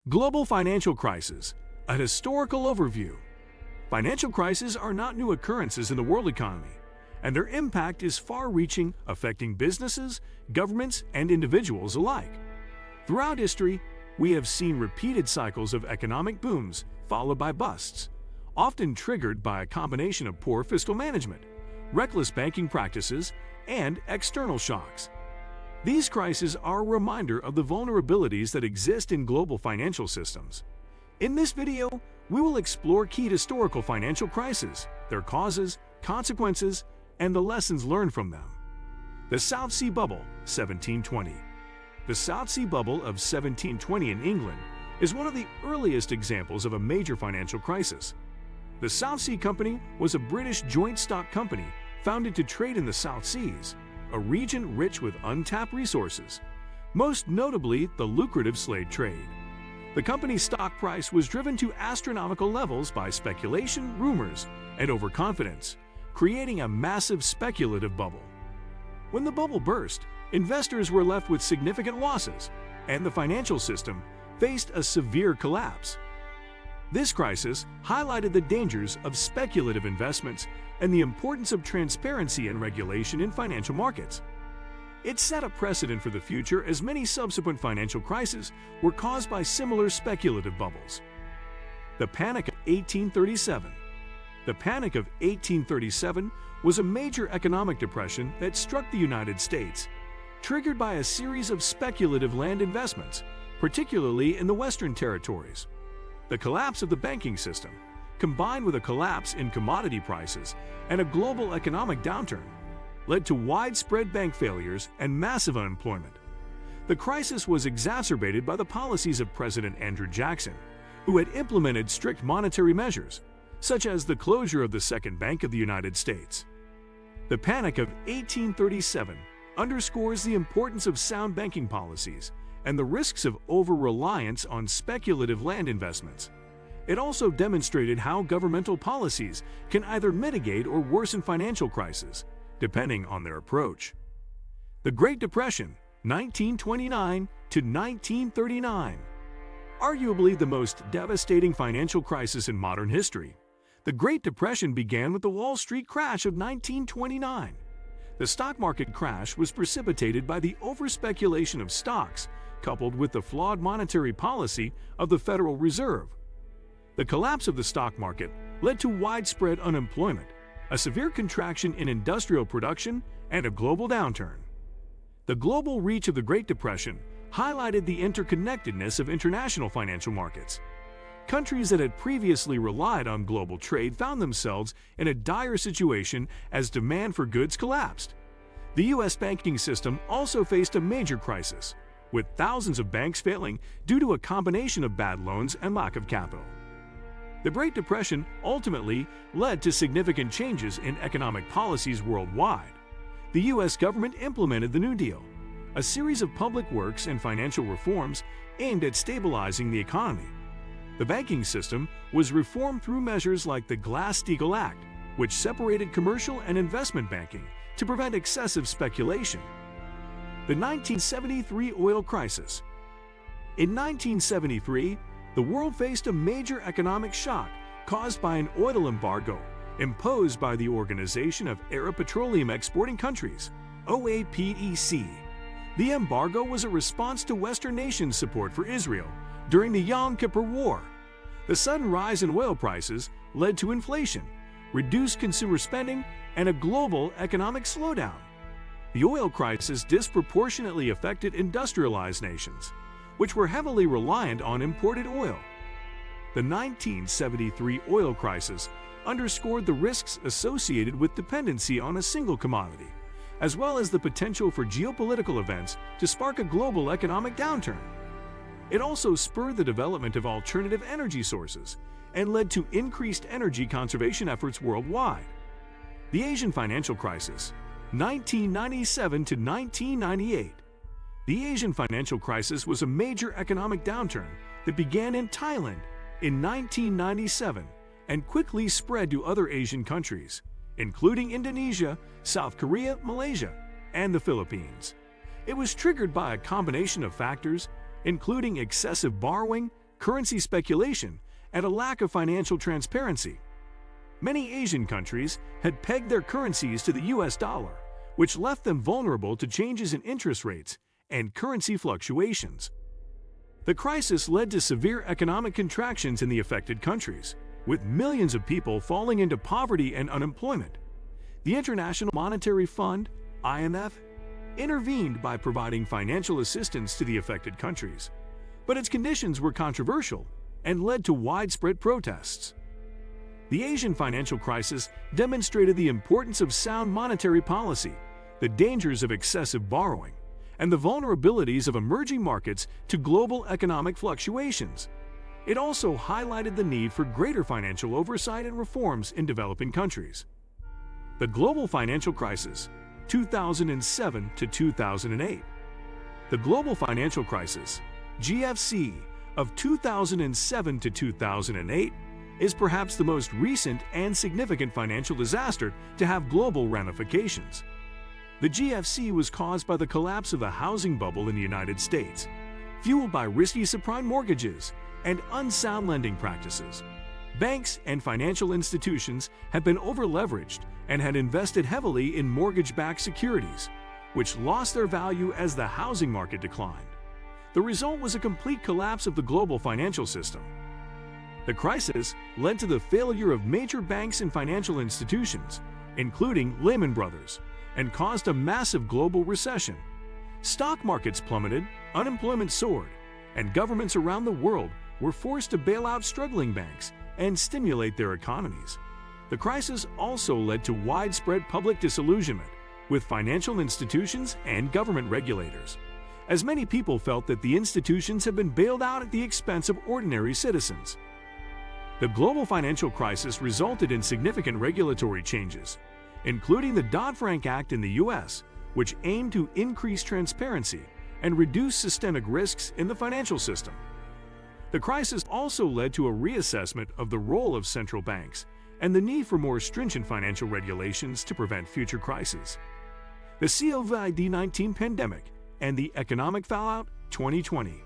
Global financial crisis, a historical overview. Financial crises are not new occurrences in the world economy, and their impact is far-reaching, affecting businesses, governments, and individuals alike. Throughout history, we have seen repeated cycles of economic booms followed by busts, often triggered by a combination of poor fiscal management, reckless banking practices, and external shocks. These crises are a reminder of the vulnerabilities that exist in global financial systems. In this video, we will explore key historical financial crises, their causes, consequences, and the lessons learned from them. The South Sea Bubble, 1720. The South Sea Bubble of 1720 in England is one of the earliest examples of a major financial crisis. The South Sea Company was a British joint stock company founded to trade in the South Seas, a region rich with untapped resources, most notably the lucrative slave trade. The company's stock price was driven to astronomical levels by speculation, rumors, and overconfidence, creating a massive speculative bubble. When the bubble burst, investors were left with significant losses, and the financial system faced a severe collapse. This crisis highlighted the dangers of speculative investments and the importance of transparency and regulation in financial markets. It set a precedent for the future as many subsequent financial crises were caused by similar speculative bubbles. The Panic of 1837. The Panic of 1837 was a major economic depression that struck the United States, triggered by a series of speculative land investments, particularly in the Western territories. The collapse of the banking system, combined with a collapse in commodity prices and a global economic downturn, led to widespread bank failures and massive unemployment. The crisis was exacerbated by the policies of President Andrew Jackson, who had implemented strict monetary measures, such as the closure of the Second Bank of the United States. The Panic of 1837 underscores the importance of sound banking policies and the risks of over-reliance on speculative land investments. It also demonstrated how governmental policies can either mitigate or worsen financial crises, depending on their approach. The Great Depression, 1929 to 1939. Arguably the most devastating financial crisis in modern history, the Great Depression began with the Wall Street crash of 1929. The stock market crash was precipitated by the overspeculation of stocks, coupled with the flawed monetary policy of the Federal Reserve. The collapse of the stock market led to widespread unemployment, a severe contraction in industrial production, and a global downturn. The global reach of the Great Depression highlighted the interconnectedness of international financial markets. Countries that had previously relied on global trade found themselves in a dire situation as demand for goods collapsed. The U.S. banking system also faced a major crisis, with thousands of banks failing due to a combination of bad loans and lack of capital. The Great Depression ultimately led to significant changes in economic policies worldwide. The U.S. government implemented the New Deal, a series of public works and financial reforms aimed at stabilizing the economy. The banking system was reformed through measures like the Glass-Steagall Act, which separated commercial and investment banking to prevent excessive speculation. The 1973 oil crisis. In 1973, the world faced a major economic shock caused by an oil embargo imposed by the Organization of Arab Petroleum Exporting Countries, OAPEC. The embargo was a response to Western nations' support for Israel during the Yom Kippur War. The sudden rise in oil prices led to inflation, reduced consumer spending, and a global economic slowdown. The oil crisis disproportionately affected industrialized nations, which were heavily reliant on imported oil. The 1973 oil crisis underscored the risks associated with dependency on a single commodity, as well as the potential for geopolitical events to spark a global economic downturn. It also spurred the development of alternative energy sources and led to increased energy conservation efforts worldwide. The Asian financial crisis, 1997 to 1998. The Asian financial crisis was a major economic downturn that began in Thailand in 1997 and quickly spread to other Asian countries, including Indonesia, South Korea, Malaysia, and the Philippines. It was triggered by a combination of factors, including excessive borrowing, currency speculation, and a lack of financial transparency. Many Asian countries had pegged their currencies to the US dollar, which left them vulnerable to changes in interest rates and currency fluctuations. The crisis led to severe economic contractions in the affected countries, with millions of people falling into poverty and unemployment. The International Monetary Fund, IMF, intervened by providing financial assistance to the affected countries, but its conditions were controversial and led to widespread protests. The Asian financial crisis demonstrated the importance of sound monetary policy, the dangers of excessive borrowing, and the vulnerabilities of emerging markets to global economic fluctuations. It also highlighted the need for greater financial oversight and reforms in developing countries. The Global Financial Crisis, 2007 to 2008. The Global Financial Crisis, GFC, of 2007 to 2008 is perhaps the most recent and significant financial disaster to have global ramifications. The GFC was caused by the collapse of the housing bubble in the United States, fueled by risky subprime mortgages and unsound lending practices. Banks and financial institutions had been over-leveraged and had invested heavily in mortgage-backed securities, which lost their value as the housing market declined. The result was a complete collapse of the global financial system. The crisis led to the failure of major banks and financial institutions, including Lehman Brothers, and caused a massive global recession. Stock markets plummeted, unemployment soared, and governments around the world were forced to bail out struggling banks and stimulate their economies. The crisis also led to widespread public disillusionment with financial institutions and government regulators, as many people felt that the institutions had been bailed out at the expense of ordinary citizens. The global financial crisis resulted in significant regulatory changes, including the Dodd-Frank Act in the U.S., which aimed to increase transparency and reduce systemic risks in the financial system. The crisis also led to a reassessment of the role of central banks and the need for more stringent financial regulations to prevent future crises. The Covid19 Pandemic and the economic fallout 2020.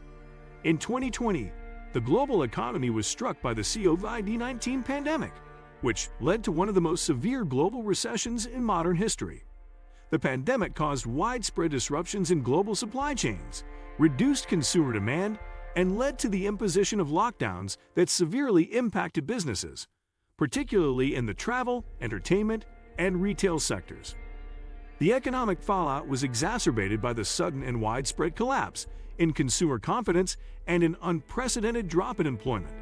In 2020, the global economy was struck by the Covid19 pandemic, which led to one of the most severe global recessions in modern history. The pandemic caused widespread disruptions in global supply chains, reduced consumer demand, and led to the imposition of lockdowns that severely impacted businesses, particularly in the travel, entertainment, and retail sectors. The economic fallout was exacerbated by the sudden and widespread collapse in consumer confidence and an unprecedented drop in employment.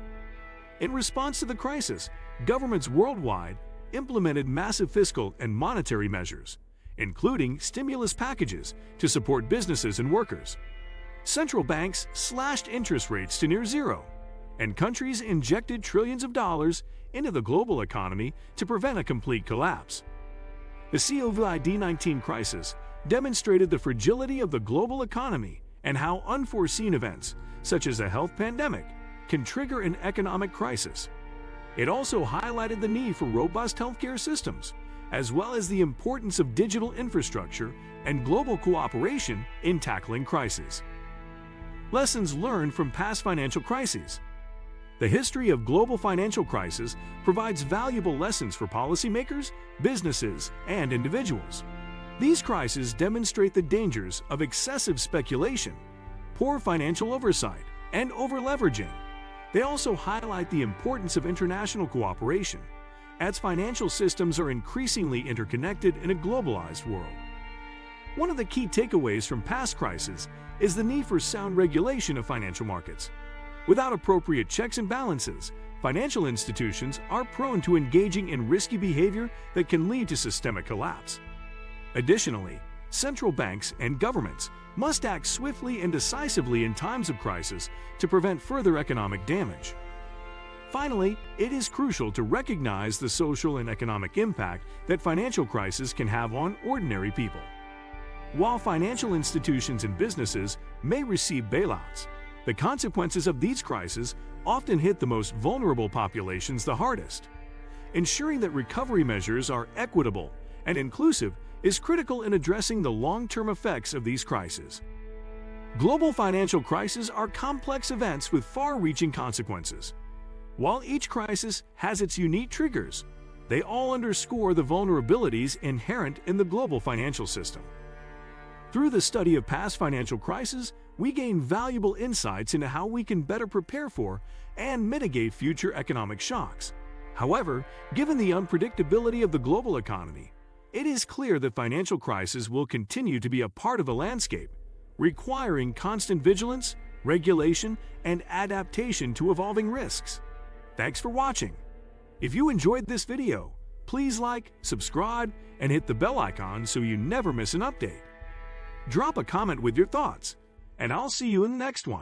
In response to the crisis, governments worldwide implemented massive fiscal and monetary measures, including stimulus packages to support businesses and workers. Central banks slashed interest rates to near zero, and countries injected trillions of dollars into the global economy to prevent a complete collapse. The Covid-19 crisis demonstrated the fragility of the global economy and how unforeseen events, such as a health pandemic, can trigger an economic crisis. It also highlighted the need for robust healthcare systems, as well as the importance of digital infrastructure and global cooperation in tackling crises. Lessons learned from past financial crises. The history of global financial crises provides valuable lessons for policymakers, businesses, and individuals. These crises demonstrate the dangers of excessive speculation, poor financial oversight, and over-leveraging. They also highlight the importance of international cooperation, as financial systems are increasingly interconnected in a globalized world. One of the key takeaways from past crises is the need for sound regulation of financial markets. Without appropriate checks and balances, financial institutions are prone to engaging in risky behavior that can lead to systemic collapse. Additionally, central banks and governments must act swiftly and decisively in times of crisis to prevent further economic damage. Finally, it is crucial to recognize the social and economic impact that financial crises can have on ordinary people. While financial institutions and businesses may receive bailouts, the consequences of these crises often hit the most vulnerable populations the hardest. Ensuring that recovery measures are equitable and inclusive is critical in addressing the long-term effects of these crises. Global financial crises are complex events with far-reaching consequences. While each crisis has its unique triggers, they all underscore the vulnerabilities inherent in the global financial system. Through the study of past financial crises, we gain valuable insights into how we can better prepare for and mitigate future economic shocks. However, given the unpredictability of the global economy, it is clear that financial crises will continue to be a part of the landscape, requiring constant vigilance, regulation, and adaptation to evolving risks. Thanks for watching. If you enjoyed this video, please like, subscribe, and hit the bell icon so you never miss an update. Drop a comment with your thoughts, and I'll see you in the next one.